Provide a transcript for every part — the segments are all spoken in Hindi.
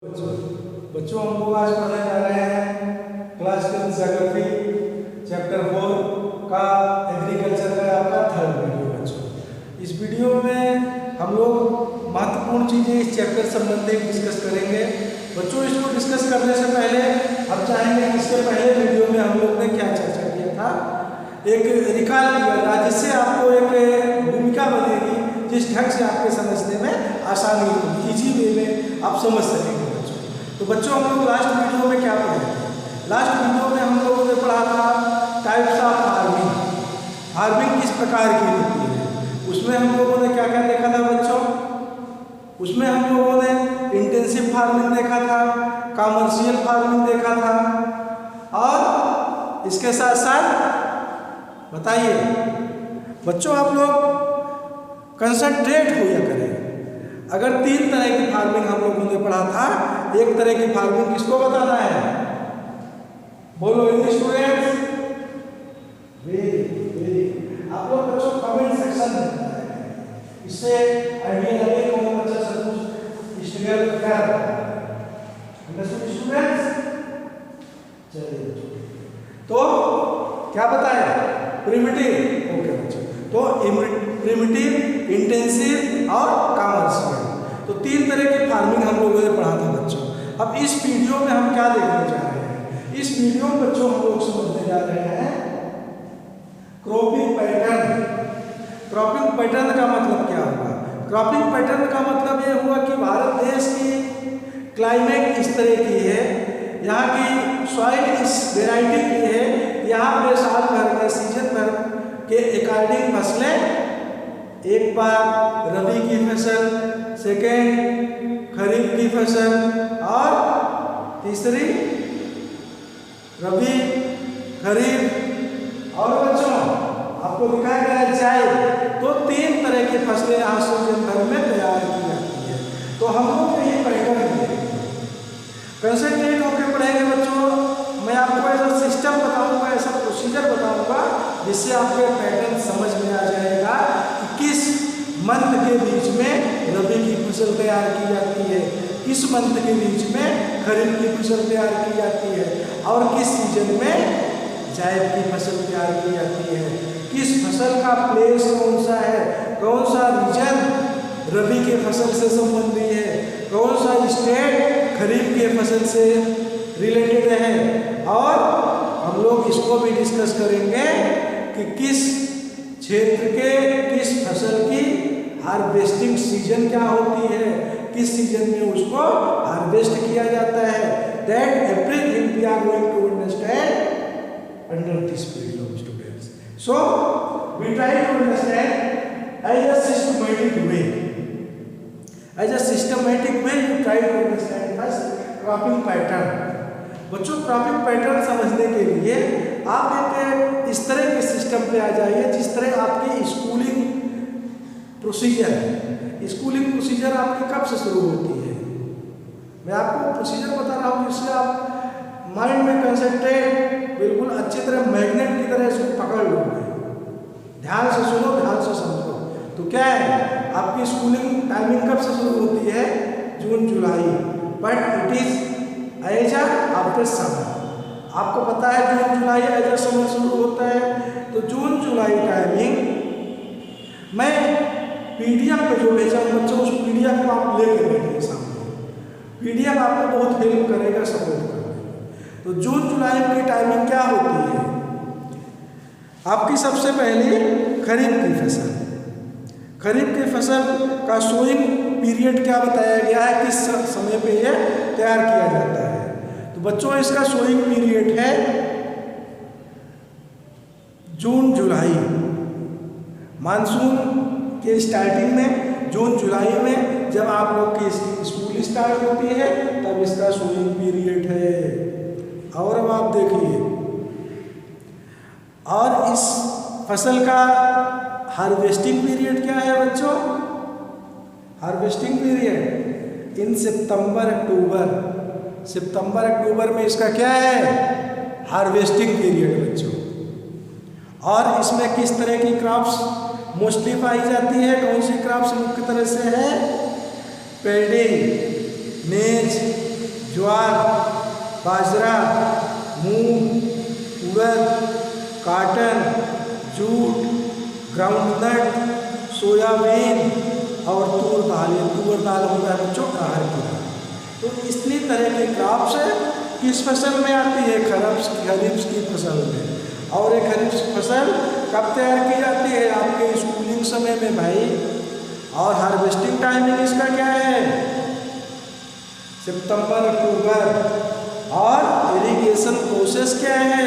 बच्चों हम लोग आज पढ़ने जा रहे हैं क्लास 10 ज्योग्राफी चैप्टर 4 का एग्रीकल्चर का आपका थर्ड वीडियो। बच्चों इस वीडियो में हम लोग महत्वपूर्ण चीज़ें इस चैप्टर संबंधी डिस्कस करेंगे। बच्चों इसको डिस्कस करने से पहले हम चाहेंगे कि इसके पहले वीडियो में हम लोग ने क्या चर्चा किया था, एक रिकॉल किया था, जिससे आपको एक भूमिका बनेगी जिस ढंग से आपके समझने में आसानी होगी, इजी वे में आप समझ सकेंगे। तो बच्चों हम लोग लास्ट वीडियो में क्या पढ़े थे? लास्ट वीडियो में हम लोगों ने पढ़ा था टाइप्स ऑफ फार्मिंग, फार्मिंग किस प्रकार की होती है। उसमें हम लोगों ने क्या क्या देखा था बच्चों? उसमें हम लोगों ने इंटेंसिव फार्मिंग देखा था, कमर्शियल फार्मिंग देखा था, और इसके साथ साथ बताइए बच्चों आप लोग कंसंट्रेट होया करें। अगर 3 तरह की फार्मिंग हम लोगों ने पढ़ा था, एक तरह की फार्मिंग किसको बताना है? बोलो स्टूडेंट्स। वेरी आप लोग बच्चों कमेंट सेक्शन में बताएं, इससे आइडिया लगे कि वो बच्चा सब कुछ स्ट्रगल कर रहा है। Understood students? चलिए तो क्या बताया? प्रिमिटिव। ओके बच्चों, तो प्रिमिटिव, इंटेंसिव और कमर्शियल, तो 3 तरह की फार्मिंग हम लोगों ने पढ़ा था बच्चों। अब इस वीडियो में हम क्या देखने जा रहे हैं? इस वीडियो में बच्चों हम लोग समझने जा रहे हैं क्रॉपिंग पैटर्न। क्रॉपिंग पैटर्न का मतलब क्या हुआ? क्रॉपिंग पैटर्न का मतलब ये हुआ कि भारत देश की क्लाइमेट इस तरह की है, यहाँ की सॉइल इस वेराइटी की है, यहाँ पे साल भर में सीजन भर के अकॉर्डिंग फसलें, एक बार रबी की फसल, सेकेंड खरीफ की फसल, और तीसरी रबी, खरीफ, और बच्चों आपको दिखाया गया चाय। तो 3 तरह की फसलें यहाँ सीजन भर में तैयार की जाती है। तो हम लोग ये पैटर्न कंसंट्रेट होकर पढ़ेंगे बच्चों। मैं आपको ऐसा सिस्टम बताऊंगा, ऐसा प्रोसीजर बताऊंगा, जिससे आपके पैटर्न समझ में आ जाएगा कि किस मंथ के बीच में रबी की फसल तैयार की जाती है, किस मंथ के बीच में खरीफ की फसल तैयार की जाती है, और किस सीजन में जायद की फसल तैयार की जाती है, किस फसल का प्लेस कौन सा है, कौन सा रीजन रबी के फसल से संबंधी है, कौन सा स्टेट खरीफ के फसल से रिलेटेड है, और हम लोग इसको भी डिस्कस करेंगे कि किस क्षेत्र के किस फसल की हार्वेस्टिंग सीजन क्या होती है, किस सीजन में उसको हार्वेस्ट किया जाता है। That everything we are going to understand under this video students. So we try to understand as a systematic way, as a systematic way you try to understand first cropping pattern. बच्चों क्रॉपिंग पैटर्न समझने के लिए आप एक इस तरह के सिस्टम पे आ जाइए जिस तरह आपकी स्कूलिंग प्रोसीजर है। स्कूलिंग प्रोसीजर आपकी कब से शुरू होती है? मैं आपको प्रोसीजर बता रहा हूँ जिससे आप माइंड में कंसंट्रेट बिल्कुल अच्छी तरह मैग्नेट की तरह इसको पकड़ लोगे। ध्यान से सुनो, ध्यान से समझो। तो क्या है, आपकी स्कूलिंग टाइमिंग कब से शुरू होती है? जून जुलाई, but it is as after summer. आपको पता है जून जुलाई एज समर शुरू होता है। तो जून जुलाई टाइमिंग मैं पीडीएफ पे जो भेजा बच्चों, उस पीडीएफ को आप लेके बैठिए सामने। पीडीएफ आपको बहुत हेल्प करेगा, सपोर्ट करेगा। तो जून जुलाई की टाइमिंग क्या होती है? आपकी सबसे पहले खरीफ की फसल, खरीफ की फसल का सोइंग पीरियड क्या बताया गया है, किस समय पे ये तैयार किया जाता है? तो बच्चों इसका सोइंग पीरियड है जून जुलाई। मानसून के स्टार्टिंग में जून जुलाई में जब आप लोग की स्कूल स्टार्ट होती है तब इसका सोइंग पीरियड है। और अब आप देखिए, और इस फसल का हार्वेस्टिंग पीरियड क्या है बच्चों? हार्वेस्टिंग पीरियड इन सितंबर अक्टूबर। सितंबर अक्टूबर में इसका क्या है? हार्वेस्टिंग पीरियड बच्चों। और इसमें किस तरह की क्रॉप्स मोस्टली पाई जाती है? कौन सी क्रॉप्स मुख्य तरह से है? पैडी, मेज, ज्वार, बाजरा, मूंग, उड़द, कॉटन, जूट, ग्राउंडनट, सोयाबीन और तूर दाल। ये तूर दाल होता है बच्चों अरहर की दाल। तो इतनी तरह की क्रॉप्स किस फसल में आती है? खरीफ की फसल में। और ये खरीफ की फसल कब तैयार की जाती है? आपके स्कूलिंग समय में भाई। और हार्वेस्टिंग टाइमिंग इसका क्या है? सितंबर अक्टूबर। और इरिगेशन प्रोसेस क्या है?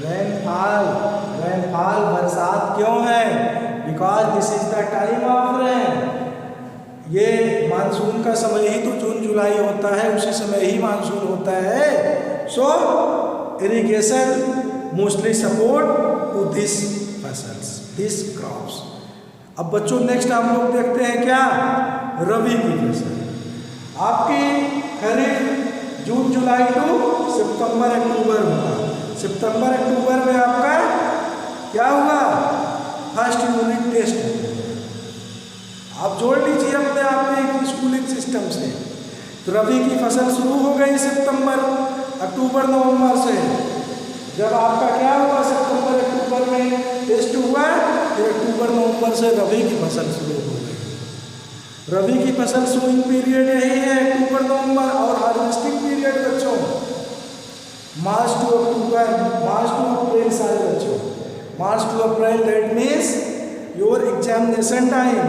रेनफॉल बरसात क्यों है? Because this is the time of rain. ये मानसून का समय ही तो जून जुलाई होता है, उसी समय ही मानसून होता है। So irrigation mostly support to this फसल्स, दिस क्रॉप्स। अब बच्चों नेक्स्ट हम लोग देखते हैं क्या? रबी की फसल। आपकी खरीफ जून जुलाई टू सितंबर अक्टूबर होगा। सितंबर अक्टूबर में आपका क्या हुआ? First unit test. आप जोड़ लीजिए अपने आपके स्कूलिंग सिस्टम से। तो रबी की फसल शुरू हो गई सितंबर अक्टूबर नवंबर से। जब आपका क्या हुआ? सितंबर अक्टूबर में टेस्ट हुआ, फिर अक्टूबर नवंबर से रबी की फसल शुरू हो गई। रबी की फसल सोइंग पीरियड यही है, अक्टूबर नवंबर। और हार्वेस्टिंग पीरियड बच्चों मार्च टू अप्रैल। सारे बच्चों March two April, that means your examination time.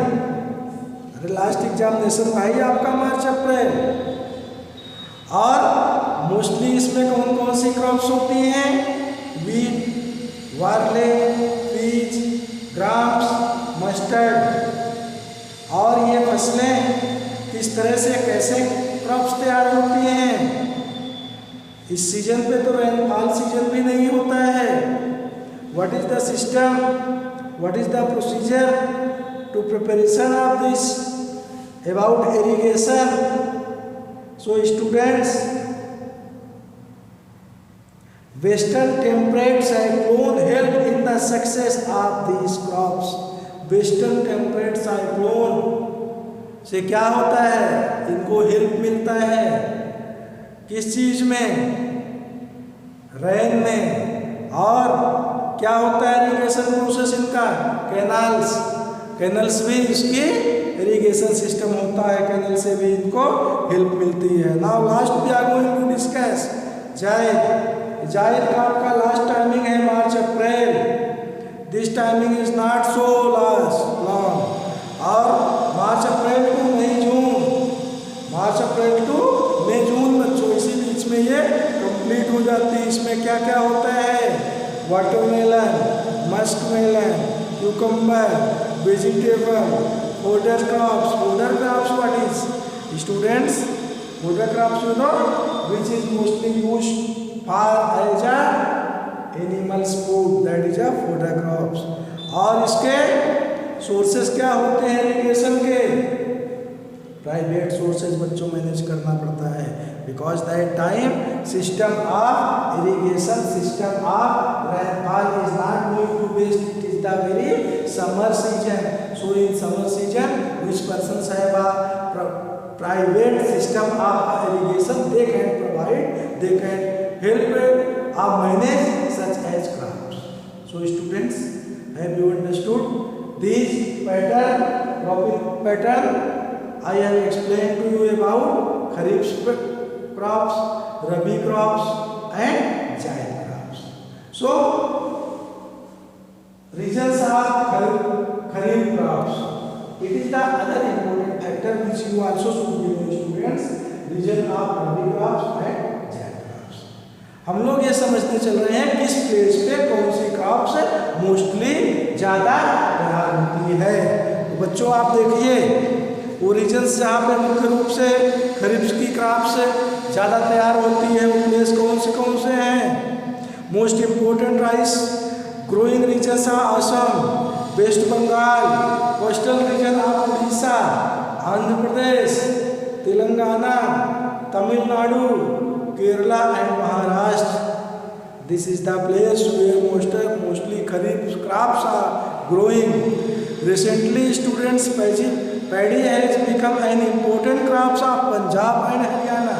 अरे लास्ट एग्जामिनेशन भाई आपका मार्च अप्रैल। और मोस्टली इसमें कौन कौन सी क्रॉप्स होती हैं? Wheat, barley, peach, grams, mustard. और ये फसलें किस तरह से कैसे क्रॉप्स तैयार होती हैं? इस सीजन पे तो रेनफॉल सीजन भी नहीं होता है। What is the system? What is the procedure to preparation of this about irrigation? So students, western temperate cyclone helped in the success of these crops. western temperate cyclone से क्या होता है? इनको हेल्प मिलता है किस चीज में? रेन में। और क्या होता है इरिगेशन प्रोसेस इनका? कैनल्स भी इसकी इरिगेशन सिस्टम होता है, कैनल से भी इनको हेल्प मिलती है। Now last we are going to discuss जायद का आपका लास्ट टाइमिंग है मार्च अप्रैल। This timing is not so long. और मार्च अप्रैल to May June, March April to मई जून बच्चों, इसी बीच में ये कंप्लीट हो जाती है। इसमें क्या क्या होता है? Watermelon, muskmelon, cucumber, vegetable, fodder crops what is? Students, fodder crops you know which is mostly used for as a animals food, that is a fodder crops. और इसके सोर्सेस क्या होते हैं इरिगेशन के? प्राइवेट सोर्सेज बच्चों मैनेज करना पड़ता है। Because that time system of irrigation, system of rainfall is not going to best, it is the very summer season. So in summer season which persons have a private system of irrigation, they can provide, they can help manage such as crops. So students, have you understood this pattern, cropping pattern? I have explained to you about Kharif crops, Rabi crops and Zaid crops. So reasons are Kharif crops. It is the other important factor which you also should give your students, region of Rabi crops and Zaid crops. हम लोग ये समझते चल रहे हैं किस प्लेस पे कौन सी क्रॉप्स मोस्टली ज़्यादा तैयार होती है। तो बच्चों आप देखिए ओरिजिन्स जहाँ पे मुख्य रूप से खरीफ की क्रॉप्स ज़्यादा तैयार होती है वो प्लेस कौन से हैं? Most important rice growing regions are Assam, West Bengal, coastal region of Orissa, Andhra Pradesh, Telangana, Tamil Nadu, Kerala and Maharashtra. This is the place where mostly kharif crops are growing. Recently, students, paddy has become an important crops of Punjab and Haryana.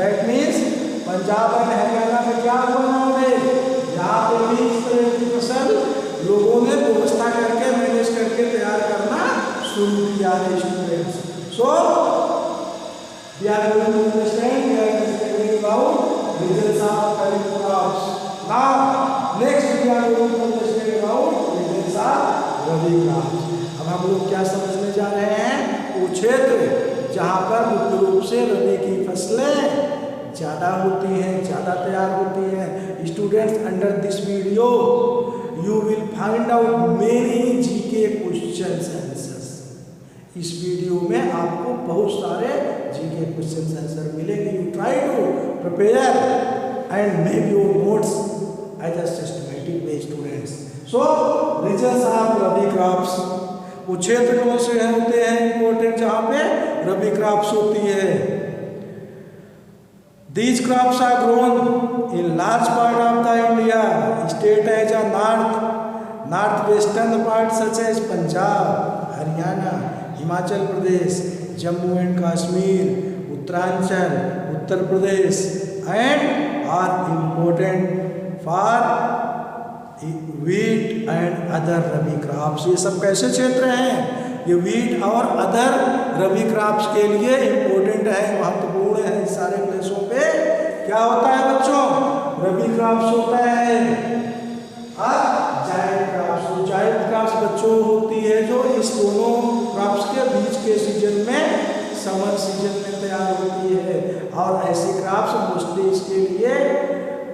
That means Punjab and Haryana में क्या हुआ नाउडेज, यहाँ पे भी इस तरह की फसल लोगों ने व्यवस्था करके मैनेज करके तैयार करना शुरू किया है students. So we are going to understand, we are discussing about regions of kharif crops. Now next we are going to understand about regions of rabi crops. अब हम लोग क्या समझने जा रहे हैं, वो क्षेत्र जहाँ पर मुख्य रूप से रबी की फसलें ज़्यादा होती हैं, ज़्यादा तैयार होती हैं। Students, under this video you will find out many GK questions answers. इस वीडियो में आपको बहुत सारे जीके क्वेश्चंस आंसर मिलेंगे। You try to prepare and make your notes as a systematic way students. So regions of rabi crops, वो क्षेत्र कौन से होते हैं इंपॉर्टेंट जहाँ पे रबी क्रॉप्स होती है। These crops are grown in large part of the India state as a northwestern part such as Punjab, Haryana, Himachal Pradesh, Jammu and Kashmir, Uttaranchal, Uttar Pradesh, and are important for wheat and other rabi crops। ये सब कैसे क्षेत्र हैं, ये वीट और अदर रबी क्रॉप्स के लिए इम्पोर्टेंट है, महत्वपूर्ण है। इस सारे प्लेसों पे क्या होता है बच्चों, रबी क्रॉप्स होता है और जायद क्रॉप्स। जायद क्रॉप्स बच्चों होती है जो इस दोनों क्रॉप्स के बीच के सीजन में, समर सीजन में तैयार होती है। और ऐसी क्रॉप्स मोस्टली इसके लिए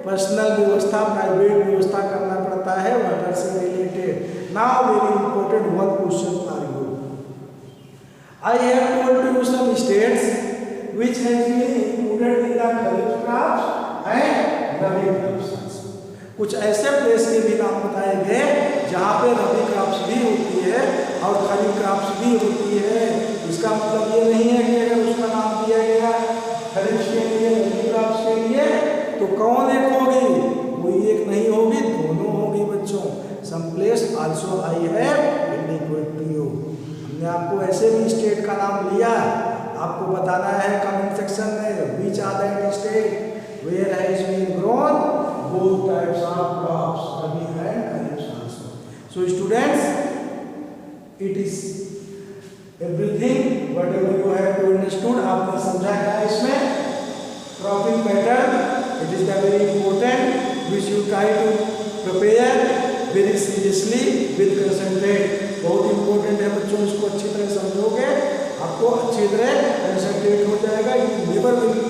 पर्सनल व्यवस्था, प्राइवेट व्यवस्था करना पड़ता है वाटर से related. Now very important one question for you. I have told you some states which has been included in the kharif crops and rabi crops। कुछ ऐसे प्लेस के भी नाम बताए गए जहाँ पे रबी क्रॉप्स भी होती है और खरीफ क्रॉप्स भी होती है। इसका मतलब ये नहीं है कि अगर उसका नाम दिया गया खरीफ के लिए, रबी क्रॉप्स के लिए, तो कौन एक होगी, कोई एक नहीं होगी, दोनों होगी बच्चों। Some place also I have indicated to you. हमने आपको ऐसे भी स्टेट का नाम लिया, आपको बताना है कमेंट सेक्शन में which are that state where has been grown both types of crops, rabi and kharif also. So students, it is everything whatever you have to understood. आपने समझा क्या इसमें, cropping pattern it is the very important which you try to prepare very seriously with concentrate. बहुत इंपॉर्टेंट है बच्चों, इसको अच्छी तरह समझोगे आपको अच्छी तरह कंसंट्रेट हो जाएगा। यू नेवर विल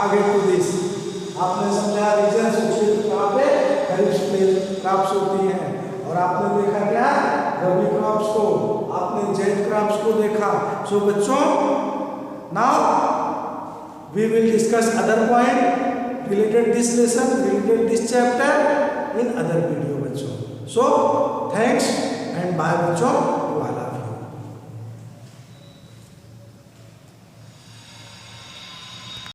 आगे टू दिस। आपने समझा रीजंस कहाँ पे खरीफ क्रॉप्स होती हैं, और आपने देखा क्या रबी क्रॉप्स को, आपने जायद क्रॉप्स को देखा। सो बच्चों, now we will discuss other point related this lesson, related this chapter in other video बच्चों। सो थैंक्स एंड बाय बच्चों।